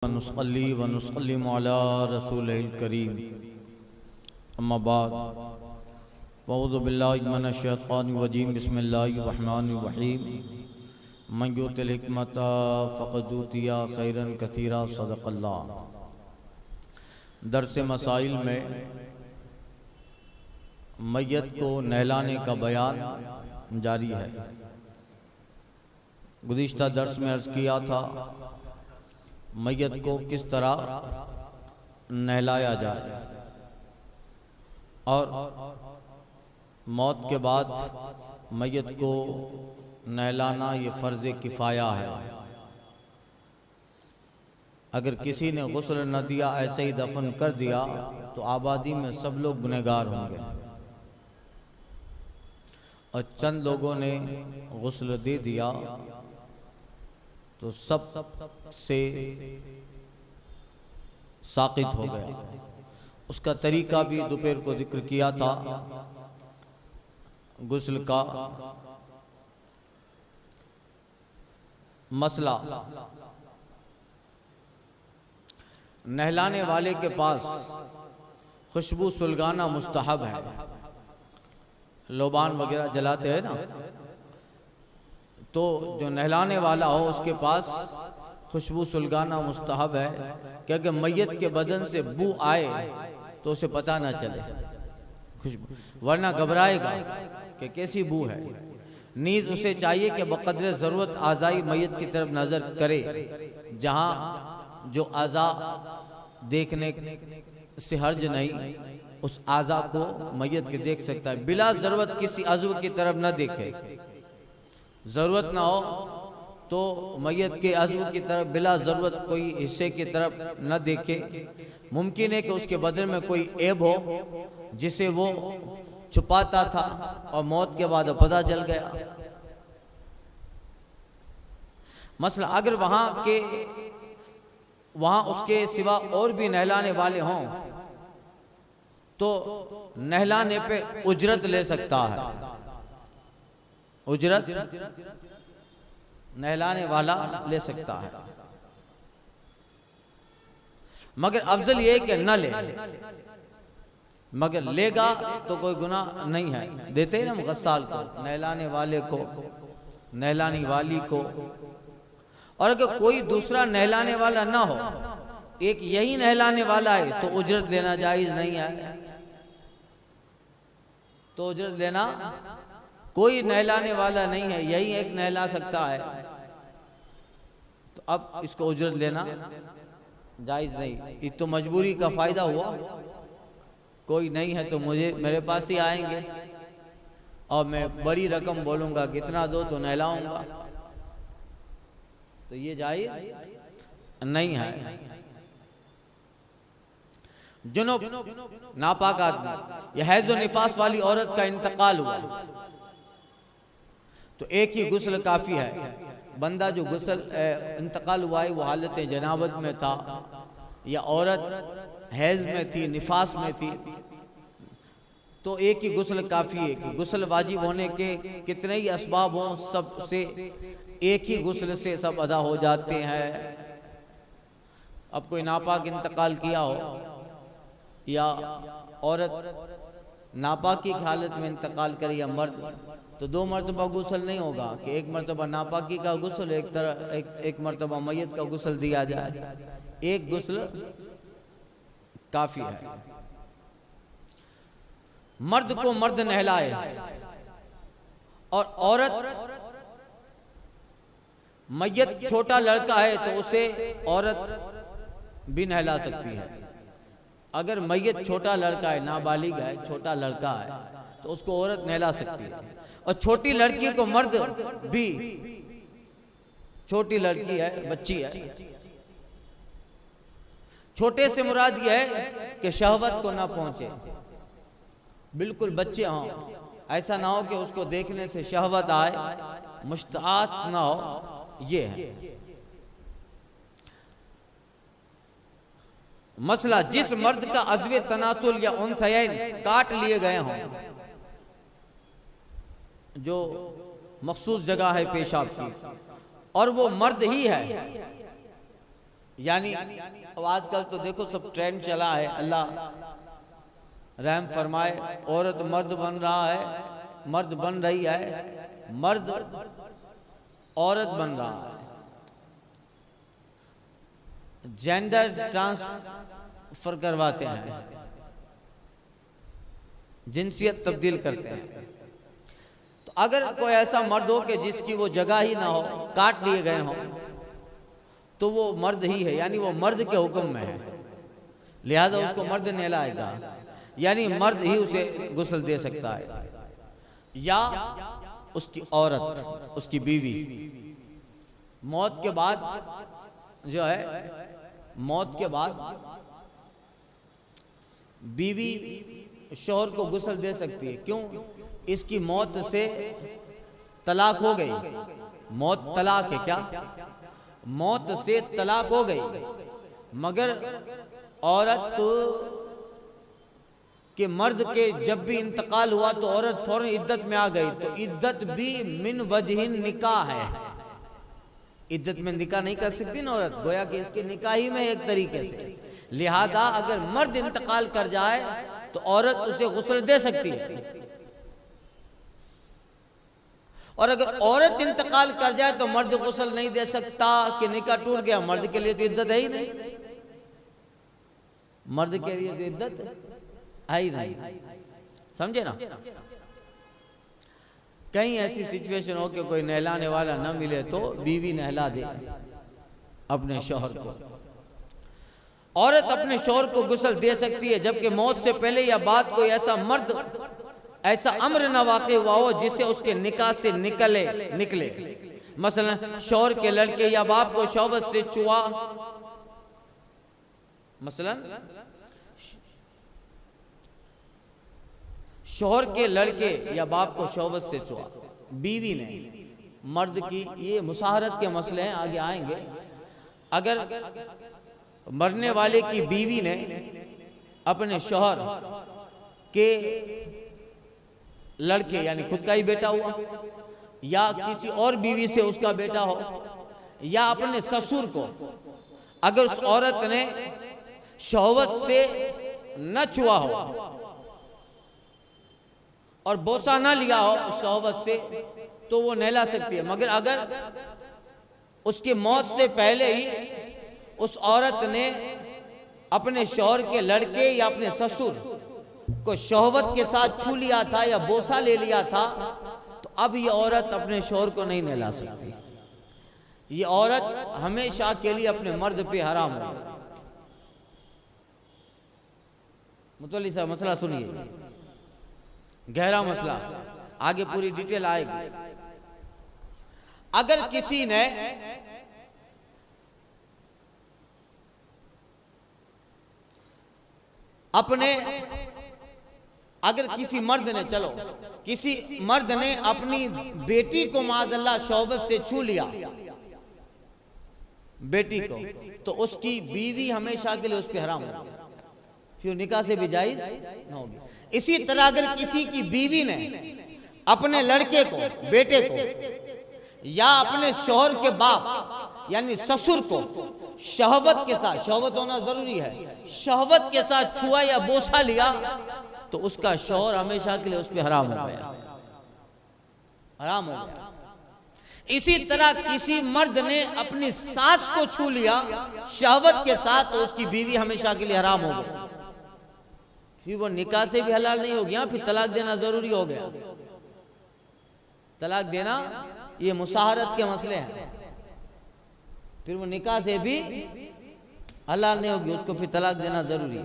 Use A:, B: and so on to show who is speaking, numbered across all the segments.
A: नुसल्ली व नुसल्लिमु अला रसूलिल करीम अम्मा बाद अऊज़ु बिल्लाहि मिनश शैतानिर रजीम बिस्मिल्लाहिर रहमानिर रहीम मन युतिल हिकमता फ़क़द ऊतिया खैरन कसीरा सदक़ल्लाह। दर्स मसाइल में मैयत को नहलाने का बयान जारी है। गुज़िश्ता दर्स में अर्ज़ किया था मैयत को किस तरह नहलाया जाए और मौत के बाद मैयत को नहलाना ये फ़र्ज़ किफ़ाया है। अगर किसी ने गुस्ल न दिया, ऐसे ही दफन कर दिया तो आबादी में सब लोग गुनहगार होंगे और चंद लोगों ने गुस्ल दे दिया तो सब से साक़ित हो गया। उसका तरीका भी दोपहर को जिक्र किया था। गुस्ल का मसला, नहलाने वाले के पास खुशबू सुलगाना मुस्तहब है। लोबान वगैरह जलाते हैं ना, तो जो नहलाने वाला हो उसके पास खुशबू सुलगाना मुस्तहब है कि अगर मैयत के बदन से बू आए तो उसे पता ना चले खुशबू, वरना घबराएगा कि कैसी बू है। नीज उसे चाहिए कि बक़द्र ज़रूरत आज़ाई मैयत की तरफ नज़र करे, जहाँ जो आज़ा देखने से हर्ज नहीं, उस आज़ा को मैयत के देख सकता है। बिला ज़रूरत किसी अज़्व की तरफ न देखे। ज़रूरत ना हो तो मैयत के अज़्व की तरफ बिला ज़रूरत कोई हिस्से की तरफ न देखे। मुमकिन है कि उसके बदन में कोई ऐब हो जिसे वो छुपाता था और मौत के बाद पता चल गया। मसला अगर वहाँ उसके सिवा और भी नहलाने वाले हों तो नहलाने पे उजरत ले सकता है। उजरत नहलाने वाला ले सकता है, मगर अफजल ये है कि न ले। मगर लेगा तो कोई गुनाह नहीं है। देते हैं ना मुगस्साल को, नहलाने वाले को, नहलाने वाली को। और अगर कोई दूसरा नहलाने वाला ना हो, एक यही नहलाने वाला है, तो उजरत लेना जायज नहीं है। तो उजरत लेना, कोई नहलाने वाला नहीं है, यही एक नहला सकता है, तो अब इसको उजरत लेना जायज नहीं। ये तो मजबूरी का फायदा हुआ। कोई नहीं है तो मेरे पास ही आएंगे और मैं बड़ी रकम बोलूंगा कितना दो तो नहलाऊंगा, तो ये जायज नहीं है। जुनूब नापाक आदमी या हैज़ और निफास वाली औरत का इंतकाल हुआ तो एक ही गुस्ल काफ़ी है। बंदा जो गुस्ल इंतकाल हुआ है वो हालत जनाबत में था या औरत हैज़ में थी, निफास में थी, तो एक ही गुस्ल काफ़ी है। कि गुस्ल वाजिब होने के कितने ही असबाब हों, सब से एक ही गुस्ल से सब अदा हो जाते हैं। अब कोई नापाक इंतकाल किया हो या औरत नापाकी की हालत में इंतकाल करे या मर्द, तो दो मरतबा गुस्ल नहीं होगा कि एक मरतबा नापाकी का गुस्ल, एक मरतबा मैयत का गुस्ल दिया जाए। एक गुस्ल काफ़ी है। मर्द को मर्द नहलाए और औरत, मैयत छोटा लड़का है तो उसे औरत भी नहला सकती है। अगर मैयत छोटा लड़का है, नाबालिग है, छोटा लड़का है, तो उसको औरत नहला सकती है। और छोटी लड़की को मर्द भी, छोटी लड़की है, बच्ची है। छोटे से मुराद यह है कि शहवत को ना पहुंचे, बिल्कुल बच्चे हों, ऐसा ना हो कि उसको देखने से शहवत आए, मुश्तात ना हो, ये है मसला। जिस मर्द का अज़्वे तनासुल या उन्थयैन काट लिए गए हों, जो मखसूस जगह है पेशाब की, और वो मर्द ही है, यानी अब आजकल तो देखो सब ट्रेंड चला है, अल्लाह रहम फरमाए, औरत मर्द बन रहा है, मर्द बन रही है, मर्द औरत बन रहा है, जेंडर ट्रांसफर करवाते हैं, जिनसियत तब्दील करते हैं। तो अगर कोई ऐसा मर्द हो कि जिसकी वो जगह ही ना हो, काट लिए गए हों, तो वो मर्द ही है, यानी वो मर्द के हुक्म में है, लिहाजा उसको मर्द नहलाएगा, यानी मर्द ही उसे गुस्ल दे सकता है, या उसकी औरत, उसकी बीवी। मौत के बाद जो है, मौत के बाद बीवी शौहर को गुस्ल दे सकती है। क्यों? इसकी मौत से तलाक हो गई। मौत तलाक है क्या? मौत से तलाक हो गई, मगर औरत के मर्द के जब भी इंतकाल हुआ तो औरत फौरन इद्दत में आ गई, तो इद्दत भी मिन वजहिन निकाह है। इद्दत में निकाह नहीं कर सकती ना औरत, गोया कि इसके निकाह ही में एक तरीके से। लिहाजा अगर मर्द इंतकाल कर जाए तो औरत उसे गुस्ल दे सकती है, और अगर औरत इंतकाल कर जाए तो मर्द गुस्ल नहीं दे सकता कि निकाह टूट गया। मर्द के लिए तो इद्दत है ही नहीं, मर्द के लिए तो इद्दत है ही नहीं, समझे ना। कहीं ऐसी सिचुएशन हो कि कोई नहलाने वाला न मिले तो बीवी नहला दे अपने शौहर को। औरत अपने शौहर को गुस्ल दे सकती है, जबकि मौत से पहले या बाद कोई ऐसा मर्द, ऐसा अम्र न वाक़ हुआ हो जिससे उसके निकाह से निकले। मसलन शौहर के लड़के या बाप को शौहवत से छुआ, मसलन शौहर के लड़के या बाप को शौहवत से छुआ बीवी ने, मर्द की, ये मुसाहरत के मसले हैं, आगे आएंगे। अगर मरने वाले की बीवी ने अपने शौहर के लड़के, यानी खुद का ही बेटा हुआ या किसी और बीवी से उसका बेटा हो, या अपने ससुर को, अगर उस औरत ने शौहवत से न छुआ हो और बोसा ना लिया हो शौहवत से, तो वो नहला सकती है। मगर अगर उसकी मौत से पहले ही उस औरत ने अपने शौहर के लड़के या अपने ससुर को शौहवत के साथ छू लिया था या बोसा ले लिया था, तो अब ये औरत अपने शौहर को नहीं नहला सकती। ये औरत हमेशा के लिए अपने मर्द पे हराम है। मुतल्ली साहब मसला सुनिए, गहरा मसला, आगे पूरी डिटेल आएगी। अगर किसी ने अगर किसी मर्द ने, चलो किसी मर्द ने अपनी बेटी को माज़अल्लाह शौहवत से छू लिया, बेटी को, तो उसकी बीवी हमेशा के लिए उस पर हराम होगी, फिर निकाह से भी जायज न होगी। इसी तरह अगर किसी की बीवी ने अपने लड़के को, बेटे को, या अपने शौहर के बाप यानी ससुर को शहवत के साथ, शहवत होना जरूरी है, शहवत के साथ छुआ या बोसा लिया, तो उसका शौहर हमेशा के लिए उस पर हराम हो गया, हराम हो गया। इसी तरह किसी मर्द ने अपनी सास को छू लिया शहवत के साथ, तो उसकी बीवी हमेशा के लिए हराम हो गई, फिर वो निकाह से भी हलाल नहीं हो गया, फिर तलाक देना जरूरी हो गया। तलाक देना ये मुसाहरत के मसले हैं, फिर वो निकाह से भी हलाल नहीं होगी, उसको फिर तलाक देना जरूरी है।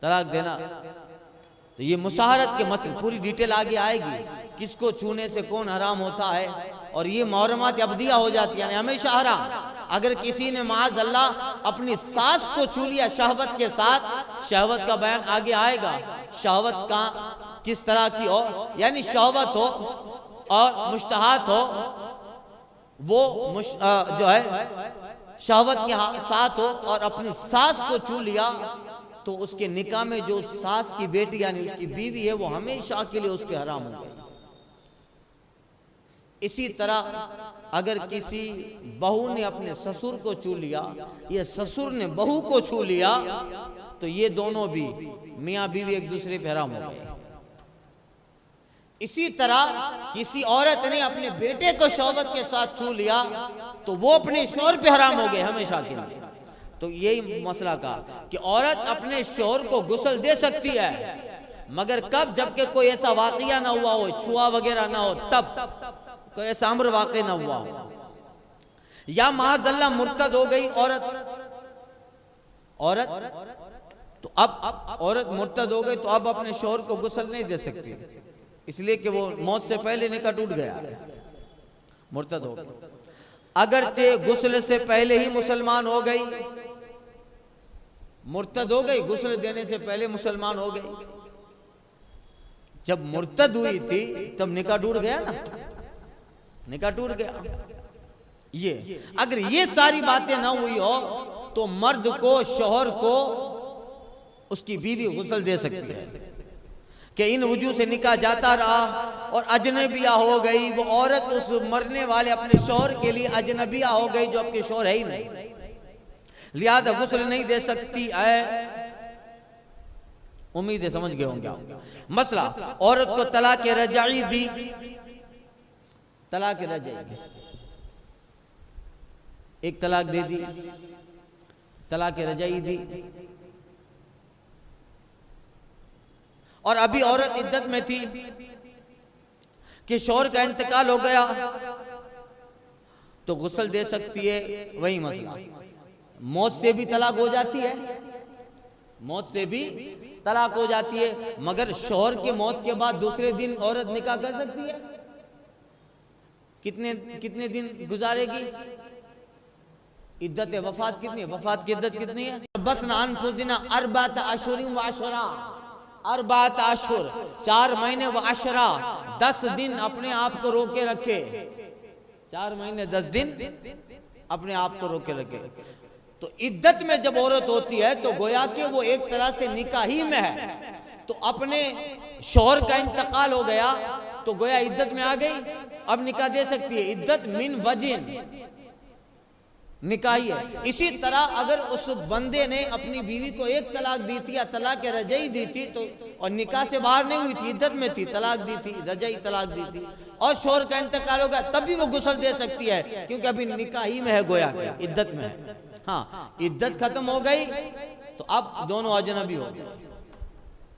A: तलाक देना तो ये मुसाहरत के मसले, पूरी डिटेल आगे आएगी, किसको छूने से कौन हराम होता है, और ये मुहर्रमात अब्दिया हो जाती है, यानी हमेशा हराम। अगर किसी ने माज़अल्लाह अपनी सास को छू लिया शहवत के साथ, शहवत का बयान आगे आएगा, शहवत का किस तरह की हो, यानी शहवत हो और मुश्तहात हो, वो जो है शहवत के साथ हो और अपनी सास को छू लिया, तो उसके निकाह में जो सास की बेटी यानी उसकी बीवी है, वो हमेशा के लिए उस पर हराम हो गई। इसी तरह अगर किसी बहू ने अपने ससुर को छू लिया या ससुर ने बहू को छू लिया तो ये दोनों भी मियाँ बीवी एक दूसरे पे हराम हो गए। इसी तरह किसी औरत ने अपने बेटे को शौहरत के साथ छू लिया तो वो अपने शौहर पे हराम हो गए हमेशा के लिए। तो यही मसला का कि औरत अपने शौहर को गुस्ल दे सकती है, मगर कब? जबकि कोई ऐसा वाकया ना हुआ हो, छुआ वगैरह ना हो, तब कोई ऐसा अम्र वाक़ई ना हुआ हो, या माज़अल्लाह मुर्तद हो गई औरत तो अब औरत मुर्तद हो गई तो अब अपने शौहर को गुस्ल नहीं दे सकती, इसलिए कि वो मौत से पहले निकाह टूट गया, मुर्तद हो गई। अगरचे गुस्ल से पहले ही मुसलमान हो गई, मुर्तद हो गई, गुस्ल देने से पहले मुसलमान हो गई। जब मुर्तद हुई थी तब निकाह टूट गया ना, निकाह टूट गया। ये अगर ये सारी बातें ना हुई हो तो मर्द को, शौहर को उसकी बीवी गुस्ल दे सकती है कि इन वजू से निकाह जाता रहा और अजनबिया हो गई, वो औरत उस मरने वाले अपने शौहर के लिए अजनबिया हो गई जो आपके शौहर है ही नहीं, लिहाजा गुस्ल नहीं दे सकती है। उम्मीद है समझ गए होंगे मसला। औरत को तलाक रजाई दी, तलाक रजाई, एक तलाक दे दी, तलाक रजाई दी, और अभी औरत इद्दत में थी कि शौहर का इंतकाल हो गया तो गुस्ल दे सकती है। वही मसला, मौत से भी तलाक हो जाती है, मौत से भी तलाक हो जाती है, मगर शौहर के मौत के बाद दूसरे दिन औरत निकाह कर सकती है। कितने दिन गुजारेगी? इद्दत वफात कितनी है? वफात की इद्दत कितनी है? बस ना अनफुसिना अरबात अशुर व अशरा, अरबात अशुर 4 महीने व अशरा 10 दिन अपने आप को रोके रखे, 4 महीने 10 दिन अपने आप को रोके रखे। तो इद्दत में जब औरत होती है तो गोया कि वो एक तरह से निकाह ही में है, तो अपने शौहर का इंतकाल हो गया तो गोया इद्दत में आ गई, अब निकाह दे सकती है। इद्दत मिन वजिन निकाह है। इसी तरह अगर उस बंदे ने अपनी बीवी को एक तलाक दी थी या तलाक रजाई दी थी तो, और निकाह से बाहर नहीं हुई थी, इद्दत में थी, तलाक दी थी, रजाई तलाक दी थी, और शौहर का इंतकाल हो गया, तब भी वो गुस्ल दे सकती है क्योंकि अभी निकाह ही में है, गोया कि इद्दत में है। हाँ, इद्दत खत्म हो गई तो अब दोनों अजनबी हो गए,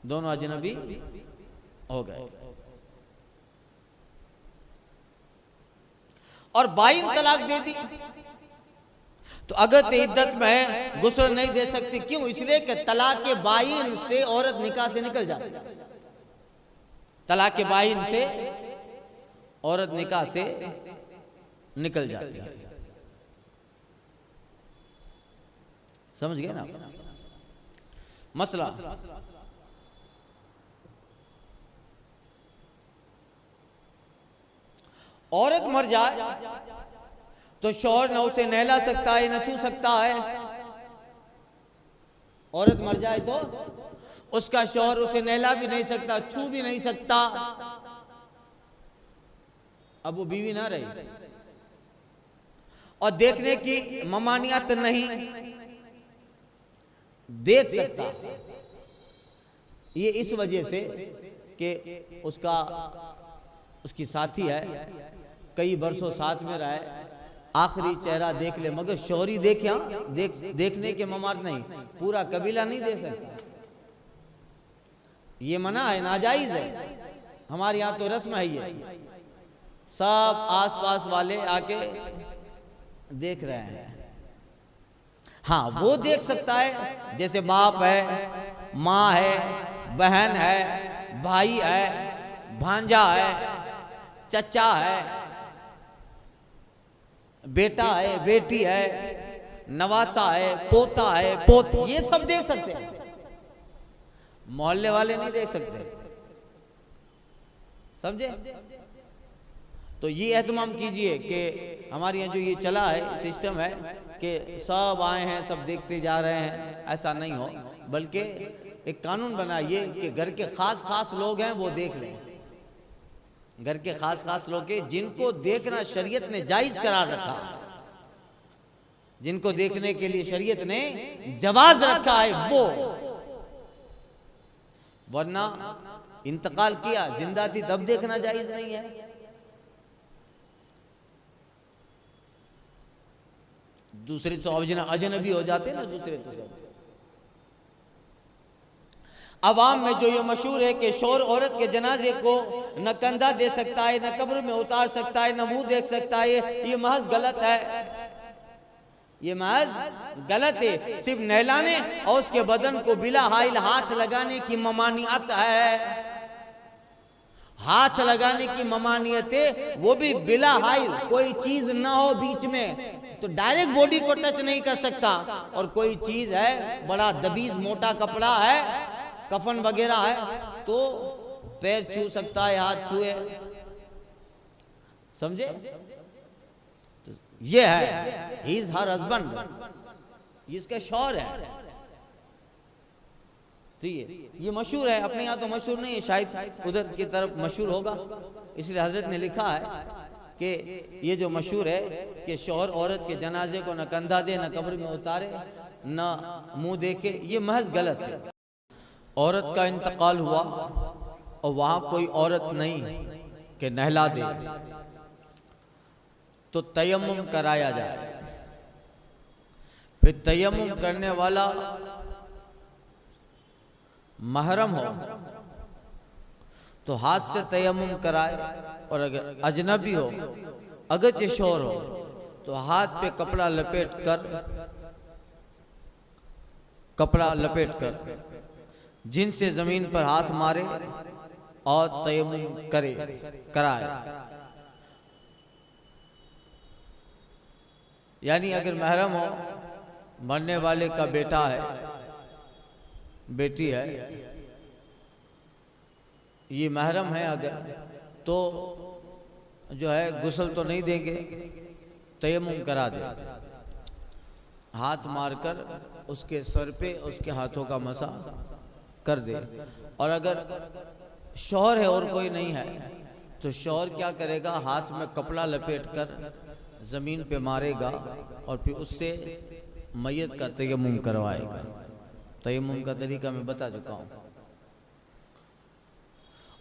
A: दोनों अजनबी हो गए। और बाइन तलाक दे दी तो अगर इद्दत में है गुस्ल नहीं दे सकती। क्यों? इसलिए कि तलाक के बाइन से औरत निकाह से निकल जाती है, तलाक के बाइन से औरत निकाह से निकल जाती है। समझ गए ना मसला? औरत मर जाए तो शौहर न उसे नहला सकता है, न छू सकता है। औरत मर जाए तो उसका शौहर उसे नहला भी नहीं सकता, छू भी नहीं सकता। अब वो बीवी ना रही और देखने की ममानियत नहीं, देख सकता। ये इस वजह से कि उसकी साथी है, कई बरसों साथ में रहा है, आखिरी चेहरा देख ले, मगर शौहरी देखे, देखने के ममार नहीं, पूरा कबीला नहीं दे सकता। ये मना है, नाजायज है। हमारे यहाँ तो रस्म है, ये सब आसपास वाले आके देख रहे हैं। हाँ, वो देख सकता है, जैसे बाप है, माँ है, बहन है, भाई है, भांजा है, चचा है, बेटा है, बेटी है, नवासा है, पोता है, पोती, ये सब देख सकते हैं। मोहल्ले वाले नहीं देख सकते, समझे? तो ये एहतमाम कीजिए कि हमारे यहाँ जो ये चला है सिस्टम है कि सब आए हैं, सब देखते जा रहे हैं, ऐसा नहीं हो, बल्कि एक कानून बनाइए कि घर के खास लोग हैं वो देख लें। घर के खास खास लोग के जिनको देखना शरीयत ने जायज करार रखा, जिनको देखने के लिए शरीयत ने जवाज रखा है वो, वरना इंतकाल किया जिंदा थी तब देखना जायज नहीं है। दूसरे तो अजनबी हो जाते ना दूसरे तो सब। अवाम में जो ये मशहूर है कि शोहर औरत के जनाजे को न कंधा दे सकता है, न कब्र में उतार सकता है, न मुंह देख सकता है, ये महज गलत है, ये महज गलत है। सिर्फ नहलाने और उसके बदन को बिला हाइल हाथ लगाने की ममानियत है, हाथ लगाने की ममानियत है, वो भी बिला हाइल, कोई चीज ना हो बीच में तो डायरेक्ट बॉडी को टच नहीं कर सकता, और कोई चीज है बड़ा दबीज मोटा कपड़ा है, कफन वगैरह है तो पैर छू सकता है, हाथ छुए, समझे? तो ये है ही इज हर हस्बैंड, इसका शौहर है। तो ये मशहूर है, अपने यहाँ तो मशहूर नहीं है, शायद उधर की तरफ मशहूर होगा, इसलिए हजरत ने लिखा है कि ये जो मशहूर है कि शौहर औरत के जनाजे को न कंधा दे, न कब्र में उतारे, न मुंह देखे, ये महज गलत है। औरत का इंतकाल हुआ और वहां कोई औरत नहीं कि नहला दे, तो तयम्मुम कराया जाए। फिर तयम्मुम करने वाला महरम हो तो हाथ से तयम्मुम कराए, और अगर अजनबी हो, अगरचे शौहर हो, तो हाथ पे कपड़ा लपेट कर जिनसे जमीन पर हाथ मारे और तयम्मुम कराए। यानी अगर महरम हो, मरने वाले का बेटा है, बेटी है, ये महरम है अगर, तो जो है गुस्ल तो नहीं देंगे, तयम्मुम करा दे, हाथ मारकर उसके सर पे उसके हाथों का मसा कर दे। और अगर शौहर है और कोई नहीं है तो शौहर क्या करेगा, हाथ में कपड़ा लपेट कर जमीन पे मारेगा और फिर उससे मैयत का तयम्मुम करवाएगा। तयम्मुम का तरीका मैं बता चुका हूं।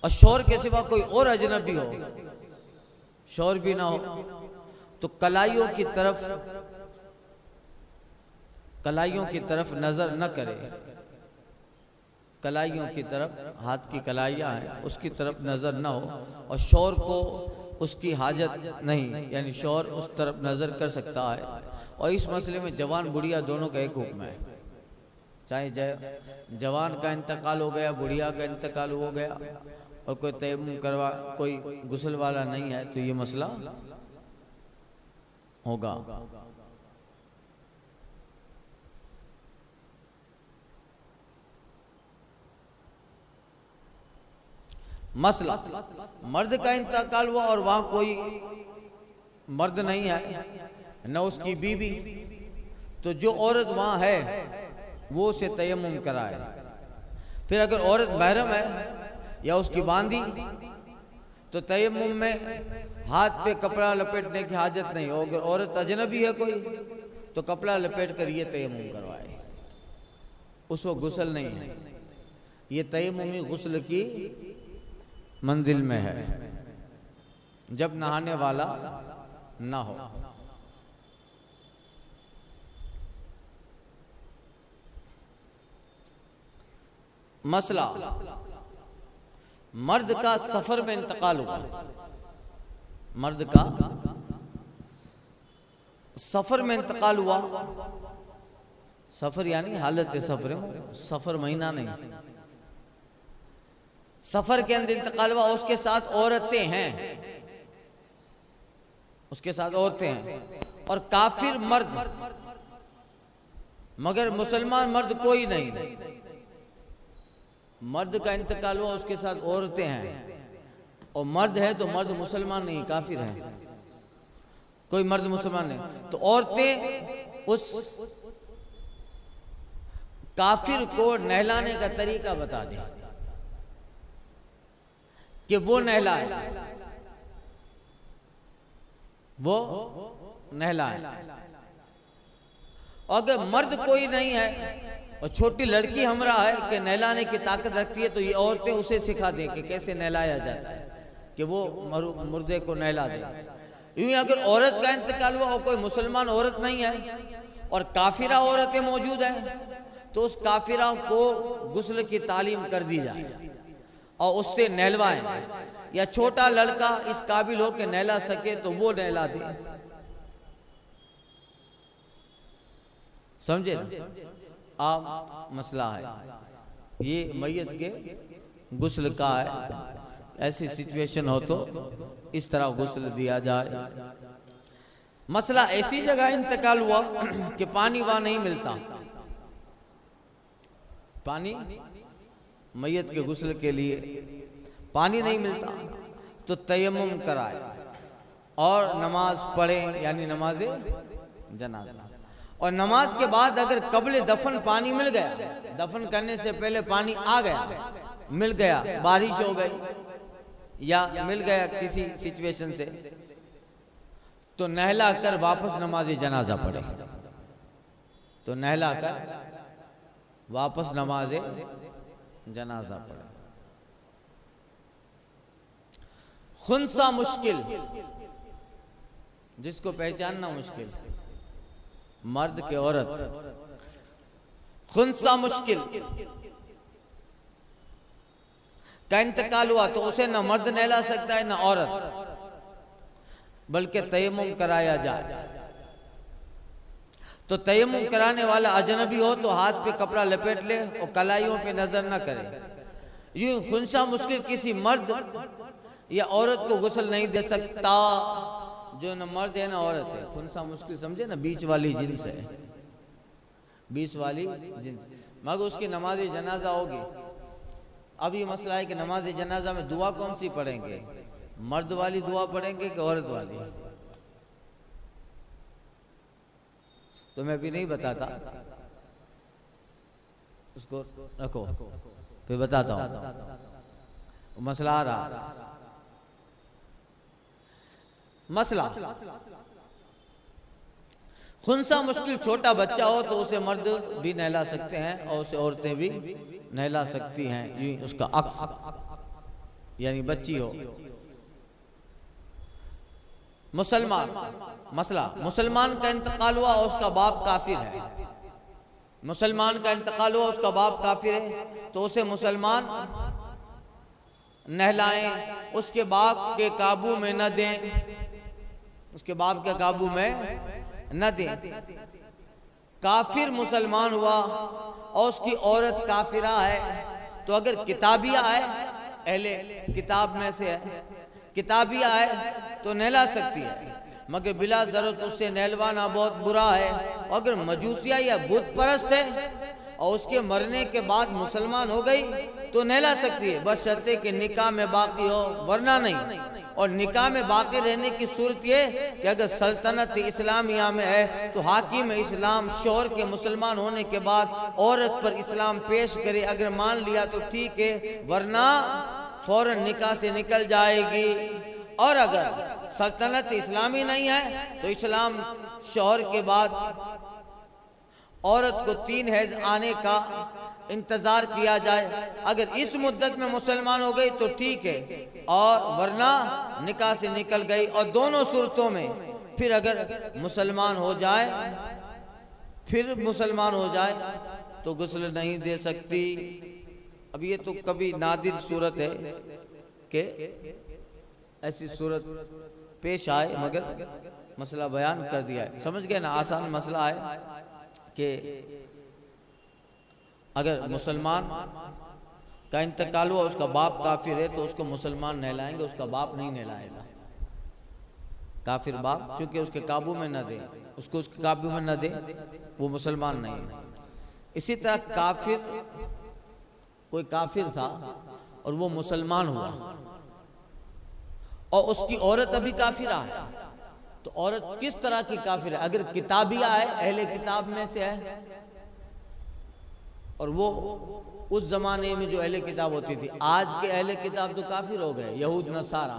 A: और शौहर के सिवा कोई और अजनबी हो, शौहर भी ना हो, तो कलाइयों की तरफ नजर न करे, कलाइयों की तरफ, हाथ की कलाइयाँ हैं उसकी तरफ नजर न हो, और शौहर को उसकी हाजत नहीं, यानी शौहर उस तरफ नजर कर सकता है। और इस मसले में जवान बुढ़िया दोनों का एक हुक्म है, चाहे जवान का इंतकाल हो गया, बुढ़िया का इंतकाल हो गया और कोई तयम्मुम करवा, कोई गुस्ल वाला नहीं है, तो ये मसला होगा। मसला, मर्द का इंतकाल हुआ और वहां कोई मर्द नहीं है, न उसकी बीवी, तो जो औरत वहां है वो उसे तयम्मुम कराए। फिर अगर औरत महरम है या उसकी बांदी, तो तयम्मुम में हाथ पे कपड़ा लपेटने की हाजत नहीं हो। अगर औरत अजनबी है कोई, तो कपड़ा लपेट कर ये तयम्मुम करवाए, उसको गुस्ल नहीं है। ये तयम्मुमी गुस्ल की मंजिल में है, जब नहाने वाला ना हो। मसला, मर्द का सफर में इंतकाल हुआ, मर्द का सफर में इंतकाल हुआ, सफर यानी हालत सफर, सफर महीना नहीं, सफर के अंदर इंतकाल हुआ, उसके साथ औरतें हैं, उसके साथ औरतें हैं और काफिर मर्द, मगर मुसलमान मर्द कोई नहीं। मर्द का इंतकाल हुआ, उसके साथ औरतें हैं, और मर्द है तो मर्द मुसलमान नहीं, काफिर है, कोई मर्द मुसलमान नहीं। तो औरतें उस काफिर को नहलाने का तरीका बता दें कि वो नहलाए। वो नहलाए। और अगर मर्द कोई नहीं है और छोटी लड़की हमरा है कि नहलाने की ताकत रखती है, तो ये औरतें उसे सिखा दें कि कैसे नहलाया जाता है, कि वो मुर्दे को नहला दे। यूं ही अगर औरत का इंतकाल हुआ और कोई मुसलमान औरत नहीं है और काफिरा औरतें मौजूद हैं, तो उस काफिरा को गुस्ल की तालीम कर दी जाए और उससे नहलवाएं, या छोटा लड़का इस काबिल हो के नहला सके तो वो नहला दे। समझे ना? आप मसला है ये मैयत के गुस्ल का है। ऐसी सिचुएशन हो तो इस तरह गुस्ल दिया जाए। मसला ऐसी जगह इंतकाल हुआ कि पानी वहां नहीं मिलता, पानी मैयत के गुस्ल के लिए पानी नहीं मिलता, तो तयम्मुम कराए और नमाज पढ़े, यानी नमाज जनाजा। और नमाज के बाद अगर कब्ल दफन पानी मिल गया, दफन करने से पहले पानी आ गया, मिल गया, बारिश हो गई या मिल गया किसी सिचुएशन से, तो नहला कर वापस नमाज जनाजा पढ़े। तो नहला कर वापस नमाज जनाजा पढ़े। खुनसा मुश्किल, जिसको पहचानना मुश्किल, मर्द के औरत, खुनसा मुश्किल का इंतकाल हुआ तो उसे न मर्द नहला सकता है न औरत, बल्कि तयम्मुम कराया जाए। तो तयम्मुम कराने वाला अजनबी हो तो हाथ पे कपड़ा लपेट ले और कलाइयों पे नजर न करे। यूं खुनसा मुश्किल किसी मर्द या औरत को गुस्ल नहीं दे सकता, जो न मर्द है ना औरत है। खुनसा मुश्किल समझे ना, बीच वाली जिन्स है, बीच वाली जिन्स। मगर उसकी नमाज जनाजा होगी। अब ये मसला है कि नमाज जनाजा में दुआ कौन सी पढ़ेंगे, मर्द वाली दुआ पढ़ेंगे कि औरत वाली? तो मैं भी नहीं बताता, उसको रखो फिर बताता हूं। मसला आ रहा, मसला खुनसा मुश्किल छोटा बच्चा हो तो उसे मर्द भी नहला सकते हैं और उसे औरतें भी नहला सकती हैं। यूं उसका अक्स, यानी बच्ची हो। मुसलमान, मसला मुसलमान का इंतकाल हुआ और उसका बाप काफिर है, मुसलमान का इंतकाल हुआ उसका बाप काफिर है, तो उसे मुसलमान नहलाएं, उसके बाप के काबू में न दें, उसके बाप के काबू में न दें। काफिर मुसलमान हुआ और उसकी औरत काफिरा है, तो अगर किताबिया है, अहले किताब में से है, किताबिया है तो नहला सकती है, मगर बिला जरूरत उससे नहलवाना बहुत बुरा है। अगर मजूसिया या बुत परस्त है और उसके मरने के बाद मुसलमान हो गई तो नहला सकती है, बशर्ते कि निकाह में बाकी हो, वरना नहीं। और निकाह में बाकी रहने की सूरत ये कि अगर सल्तनत इस्लामिया में है तो हाकिम इस्लाम शौहर के मुसलमान होने के बाद औरत पर इस्लाम पेश करे, अगर मान लिया तो ठीक है, वरना फौरन निकाह से निकल जाएगी। और अगर सल्तनत इस्लामी नहीं है तो इस्लाम शौहर के बाद औरत को 3 हैज आने का इंतजार किया जाए। अगर इस मुद्दत में मुसलमान हो गई तो ठीक है, और वरना निकाह से निकल गई। और दोनों सूरतों में फिर अगर मुसलमान हो जाए, फिर मुसलमान हो जाए तो गुस्ल नहीं दे सकती। अब ये तो कभी नादिर सूरत है कि ऐसी सूरत पेश आए, मगर मसला बयान कर दिया है। समझ गए ना? आसान मसला है कि अगर मुसलमान का इंतकाल हुआ, उसका बाप काफिर है, तो उसको मुसलमान नहलाएंगे, उसका बाप नहीं नहलाएगा। काफिर बाप चूंकि उसके काबू में न दे, उसको उसके काबू में न दे, वो मुसलमान नहीं है। इसी तरह काफिर, कोई काफिर था और वो मुसलमान हुआ और उसकी औरत अभी काफिरा है, तो औरत किस तरह की काफिर है? अगर किताबिया है, अहले किताब में से है, और वो उस जमाने में जो अहले किताब होती थी, आज के अहले किताब तो काफिर हो गए, यहूद नसारा,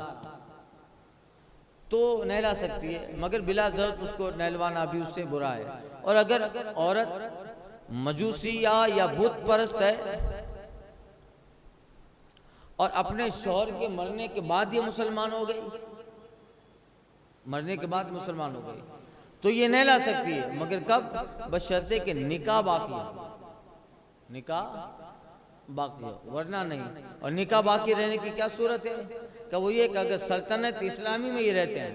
A: तो नहला सकती है, मगर बिला ज़रूरत उसको नहलवाना भी उससे बुरा है। और अगर औरत मजूसिया या बुत परस्त है और अपने शौहर के मरने के बाद ये मुसलमान हो गई, मरने के बाद मुसलमान हो गई, तो ये नहला सकती है, मगर कब? बशर्ते के निकाह बाकी हो, निकाह बाकी हो, वरना नहीं। और निकाह बाकी रहने की क्या सूरत है? कि वो ये कि अगर सल्तनत इस्लामी में ये रहते हैं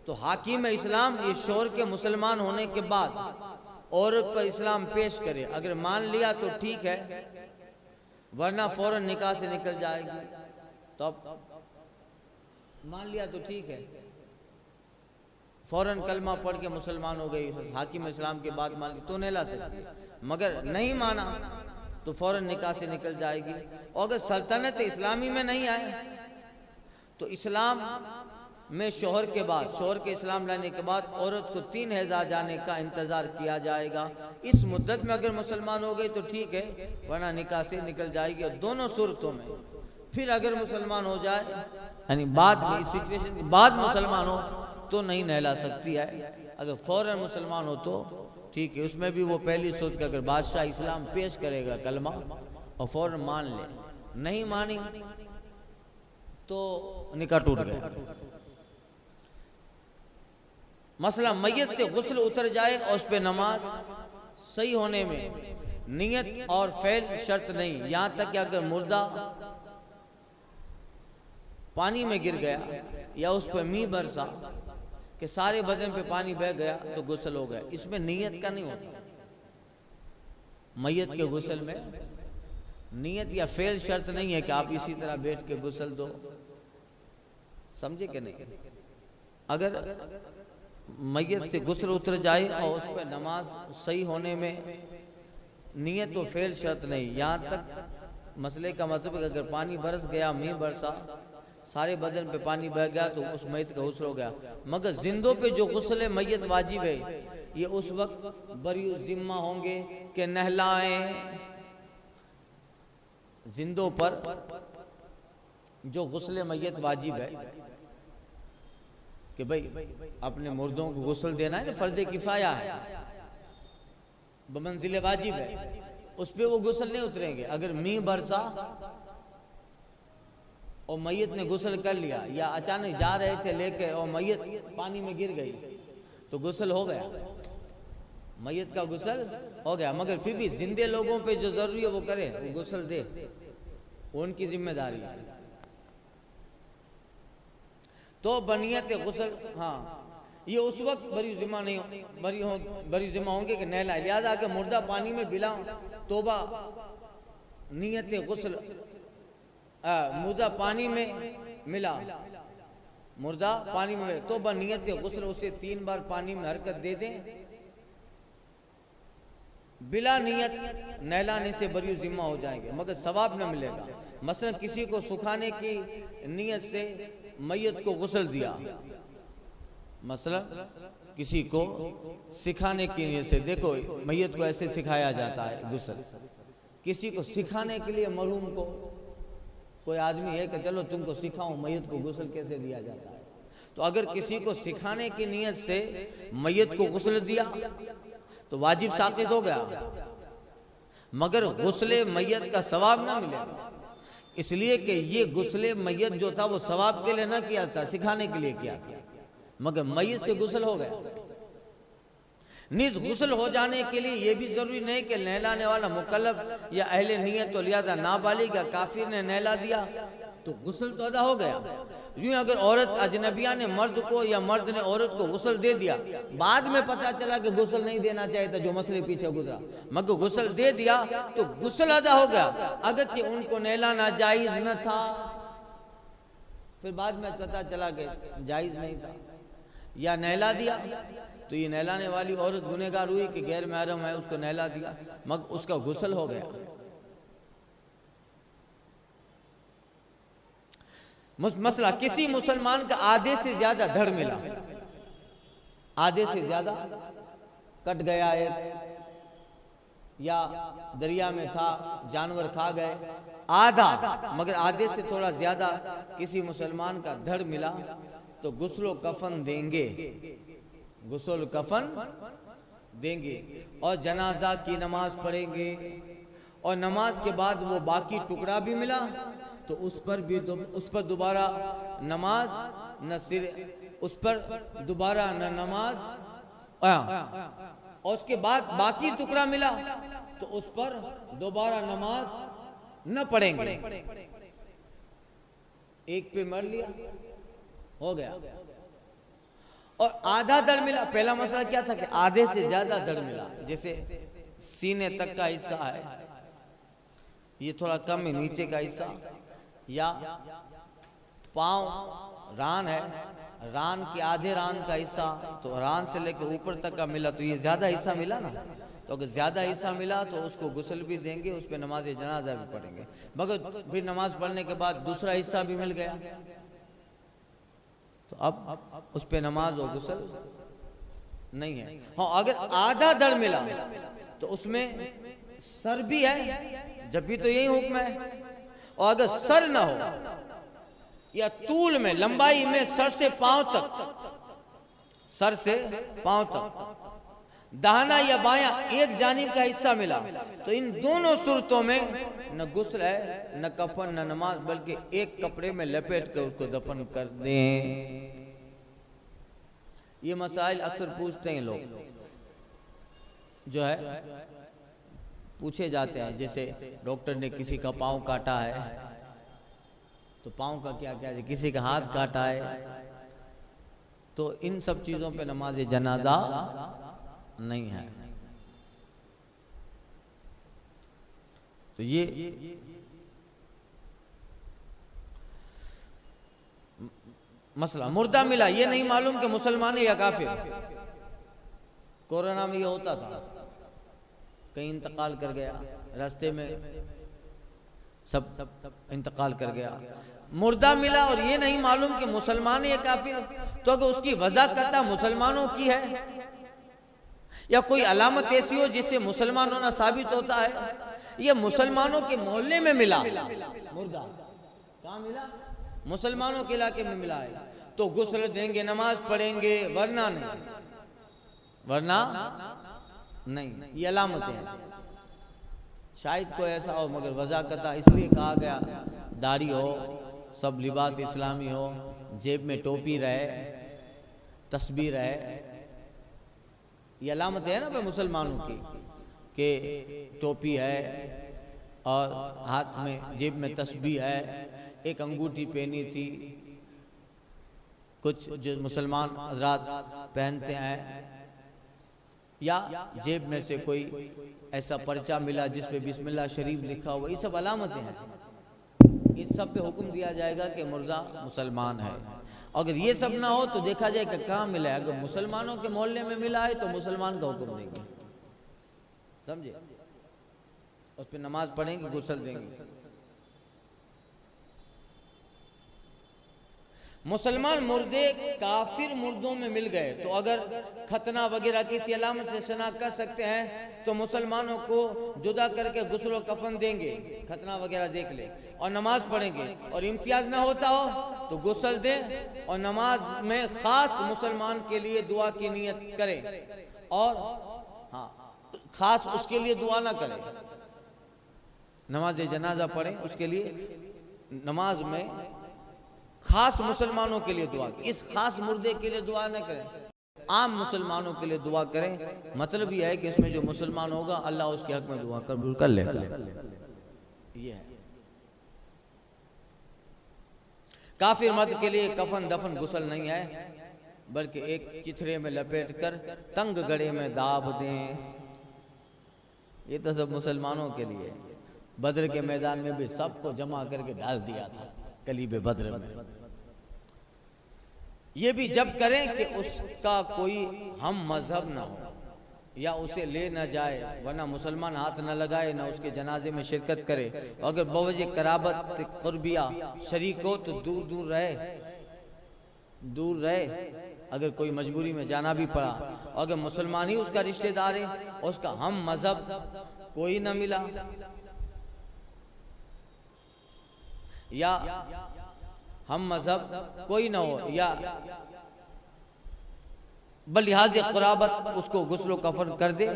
A: तो हाकिम इस्लाम ये शौहर के मुसलमान होने के बाद औरत पर इस्लाम पेश करे, अगर मान लिया तो ठीक है, वरना फौरन निकाह से निकल जाएगी। तो अब मान लिया तो ठीक है, फौरन कलमा पढ़ के मुसलमान हो गई, हाकिम इस्लाम के बाद मान ली तो नहीं ला सकती, मगर नहीं माना तो फौरन निकाह से निकल जाएगी। और अगर सल्तनत इस्लामी में नहीं आए तो इस्लाम में शौहर के बाद, शौहर के इस्लाम लाने के बाद औरत को 3 हैजा जाने का इंतज़ार किया जाएगा। इस मुद्दत में अगर मुसलमान हो गई तो ठीक है, वरना निकाह से निकल जाएगी। और दोनों सूरतों में फिर अगर मुसलमान हो जाए, यानी बाद में, इस सिचुएशन के बाद मुसलमान हो तो नहीं नहला सकती है, अगर फौरन मुसलमान हो तो ठीक है। उसमें भी वो पहली सूरत कि अगर बादशाह इस्लाम पेश करेगा कलमा और फौरन मान ले, नहीं मानी तो निकाह टूट गया। मसला मैयत से गुस्ल उतर जाए और उस पर नमाज सही होने में नियत और फ़ैल शर्त नहीं, यहाँ तक कि अगर मुर्दा पानी में गिर गया या उस पर मींह बरसा कि सारे बदन पे पानी बह गया तो गुस्ल हो गया, इसमें नियत का नहीं होता। मैयत के गुस्ल में नियत या फ़ैल शर्त नहीं है कि आप इसी तरह बैठ के गुस्ल दो, समझे कि नहीं? अगर मैयत से गुस्ल उतर जाए और उस पर नमाज सही होने में नियत तो फ़ैल शर्त नहीं, यहाँ तक मसले का मतलब है कि अगर पानी बरस गया, मींह बरसा, सारे बदन पे पानी बह गया तो उस मैयत का गुस्ल हो गया। मगर जिंदों पे जो गुस्ल मैयत वाजिब है, ये उस वक्त बरी जिम्मा होंगे कि नहलाएं। जिंदों पर जो गुस्ल मैयत वाजिब है कि भाई अपने मुर्दों को गुस्ल देना है ना, फर्ज किफाया है, बमंजिल वाजिब है, उस पे वो गुस्ल नहीं उतरेंगे। अगर मींह बरसा और मैयत ने गुस्ल कर लिया, या अचानक जा रहे थे लेके और मैयत पानी में गिर गई तो गुस्ल हो गया, मैयत का गुस्ल हो गया। मगर फिर भी जिंदे लोगों पे जो जरूरी है वो करे, वो गुस्ल दे, वो उनकी जिम्मेदारी है। तो बनियत गुस्ल, हाँ, ये उस वक्त बरी जिम्मा नहीं, बरी जिम्मा होंगे कि नहला, याद आके मुर्दा पानी में बिला, तोबा नियत गुस्ल, मुर्दा पानी में मिला, मुर्दा पानी में मिला, तो बनियत गुस्ल उसे 3 बार पानी में हरकत दे दें, बिला नियत नहलाने से बरी जिम्मा हो जाएंगे, मगर सवाब न मिलेगा। मसलन किसी को सुखाने की नियत से मैयत को गुस्ल दिया, मसलन किसी को सिखाने की नियत से, देखो मैयत को ऐसे सिखाया जाता है गुस्ल, किसी को सिखाने के लिए मरहूम को कोई आदमी है कि चलो तुमको सिखाऊं मैयत को गुस्ल कैसे दिया जाता है, तो अगर किसी को सिखाने की नियत से मैयत को गुस्ल दिया तो वाजिब साकित हो गया, मगर गुस्ले मैयत का सवाब ना मिलेगा, इसलिए कि ये गुस्ले मैयत जो था वो सवाब के लिए ना किया था, सिखाने के लिए किया था, मगर मैयत से गुस्ल हो गया। निज गुस्ल हो जाने के लिए ये भी जरूरी नहीं कि नहलाने वाला मुकल्लफ या अहले नियत तो लिहाजा नाबालिग या काफिर ने नहला दिया तो गुस्ल तो अदा हो गया। यूं अगर औरत अजनबिया ने मर्द को या मर्द ने औरत को गुस्ल दे दिया, बाद में पता चला कि गुस्ल नहीं देना चाहिए था, जो मसले पीछे गुजरा, मगर गुस्ल दे दिया तो गुस्ल अदा हो गया, अगरचे उनको नहलाना जायज न था, फिर बाद में पता चला कि जायज नहीं था, या नहला दिया तो ये नहलाने वाली औरत गुनहगार हुई कि गैर महरम है, उसको नहला दिया, मगर उसका गुस्ल हो गया। मसला किसी मुसलमान का आधे से ज्यादा धड़ मिला, आधे से ज्यादा कट गया एक, या दरिया में था जानवर खा गए, आधा, मगर आधे से थोड़ा ज्यादा किसी मुसलमान का धड़ मिला तो गुस्ल कफन देंगे, गुस्ल कफन देंगे और जनाजा की नमाज पढ़ेंगे। और नमाज के बाद वो बाकी टुकड़ा भी मिला तो उस पर दोबारा नमाज न सिर, उस पर दोबारा न नमाज, और उसके बाद बाकी टुकड़ा मिला तो उस पर दोबारा नमाज न पढ़ेंगे। एक पे मर लिया, हो गया। और आधा दर मिला, पहला मसला क्या था कि आधे से ज्यादा दर मिला, जैसे सीने तक का हिस्सा है, ये थोड़ा कम है, नीचे का हिस्सा, या पांव रान है, रान के आधे रान का हिस्सा, तो रान से लेकर ऊपर तक का मिला तो ये ज्यादा हिस्सा मिला ना। तो अगर ज्यादा हिस्सा मिला तो उसको गुस्ल भी देंगे, उस पर नमाज जनाजा भी पढ़ेंगे। मगर फिर नमाज पढ़ने के बाद दूसरा हिस्सा भी मिल गया तो अब उस पर नमाज और गुस्ल नहीं है। हाँ, अगर आधा दर मिला तो उसमें सर भी है, जब भी तो यही हुक्म है। और अगर सर ना हो या तूल में, लंबाई में सर से पांव तक, सर से पांव तक दाहिना या बायां एक जानिब का हिस्सा मिला तो इन दोनों सूरतों में न गुस्ल है, न कफन, न नमाज, बल्कि एक कपड़े में लपेट कर उसको दफन कर दें। ये मसाइल अक्सर पूछते हैं लोग, जो है पूछे जाते हैं। जैसे डॉक्टर ने किसी का पांव काटा है तो पांव का क्या क्या है, किसी का हाथ काटा है, तो इन सब चीजों पे नमाज जनाजा नहीं है। तो ये मसला। मुर्दा मिला, ये नहीं मालूम कि मुसलमान है या काफिर। कोरोना में ये होता था, कहीं इंतकाल कर गया, रास्ते में सब इंतकाल कर गया। मुर्दा मिला और ये नहीं मालूम कि मुसलमान है या काफिर, तो अगर उसकी वज़ाकत मुसलमानों की है या कोई अलामत ऐसी हो जिससे मुसलमान होना साबित होता है, ये मुसलमानों के मोहल्ले में मिला मुर्दा, कहाँ मिला, मुसलमानों के इलाके में मिला है, तो गुस्ल देंगे, नमाज पढ़ेंगे, वरना नहीं, वरना नहीं। ये अलामत है। शायद कोई ऐसा हो, मगर वज़ाकता इसलिए कहा गया दाढ़ी हो, सब लिबास इस्लामी हो, जेब में टोपी रहे, तस्बीह रहे। ये अलामत है ना भाई मुसलमानों की, कि टोपी है और हाथ में जेब में तस्बीह है, एक अंगूठी पहनी थी, कुछ जो मुसलमान हजरात पहनते हैं, या जेब में से कोई ऐसा पर्चा मिला जिसपे बिस्मिल्लाह शरीफ लिखा हुआ, ये सब अलामतें हैं। इस सब पे हुक्म दिया जाएगा कि मुर्दा मुसलमान है। अगर ये सब ना हो तो देखा जाए कि कहाँ मिला है। अगर मुसलमानों के मोहल्ले में मिला है तो मुसलमान का हुक्म देंगे, समझे, उस पर नमाज पढ़ेंगे, गुस्ल देंगे। मुसलमान मुर्दे काफिर मुर्दों में मिल गए तो अगर खतना वगैरह किसी अलामत से शनाख्त कर सकते हैं तो मुसलमानों को जुदा करके गुस्ल और कफन देंगे, खतना वगैरह देख ले, और नमाज पढ़ेंगे। और इम्तियाज ना होता हो तो गुस्ल दें और नमाज में खास मुसलमान के लिए दुआ की नियत करें, और हाँ, खास उसके लिए दुआ ना करें, नमाज जनाजा पढ़ें, उसके लिए नमाज में खास मुसलमानों के लिए दुआ, इस खास मुर्दे के लिए दुआ न करें, आम मुसलमानों के लिए दुआ करें। मतलब यह है कि इसमें जो मुसलमान होगा अल्लाह उसके हक में दुआ कबूल कर लेगा। ये है। काफिर मर्द के लिए कफन दफन गुस्ल नहीं है, बल्कि एक चिथड़े में लपेट कर तंग गड़े में दाब दें। ये तो सब मुसलमानों के लिए। बद्र के मैदान में भी सबको जमा करके डाल दिया था कलीबे बद्र में। ये भी जब करें कि उसका कोई हम मजहब ना हो या उसे ले न जाए, वरना मुसलमान हाथ न लगाए, न उसके जनाजे में शिरकत करे। अगर बवजह कराबत कुर्बिया शरीक हो तो दूर दूर रहे, दूर रहे। अगर कोई मजबूरी में जाना भी पड़ा, अगर मुसलमान ही उसका रिश्तेदार है, उसका हम मजहब कोई न मिला, या हम मजहब कोई ना हो या बलिहाज क़ुराबत उसको गुस्लो कफन कर दे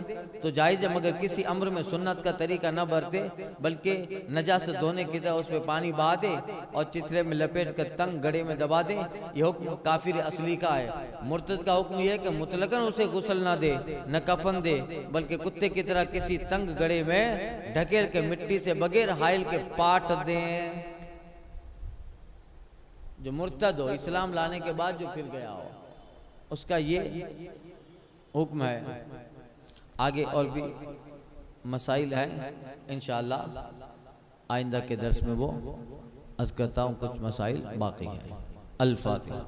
A: तो जायज़ है, मगर किसी अम्र में सुन्नत का तरीका न बरते, बल्कि नजासत धोने की तरह उस पर पानी बहा दे और चिथड़े में लपेट कर तंग गड़े में दबा दे। ये हुक्म काफिर असली का है। मुर्तद का हुक्म यह है कि मुतलकन उसे गुस्ल ना दे न कफन दे, बल्कि कुत्ते की तरह किसी तंग गड़े में ढकेल के मिट्टी से बगैर हाइल के पाट दें। जो मुर्तद हो, इस्लाम लाने के बाद जो फिर गया हो, उसका ये हुक्म है। आगे और भी मसाइल हैं, इंशाअल्लाह आइंदा के दर्स में वो अर्ज़ करता हूँ। कुछ मसाइल बाकी है। अल फातिहा।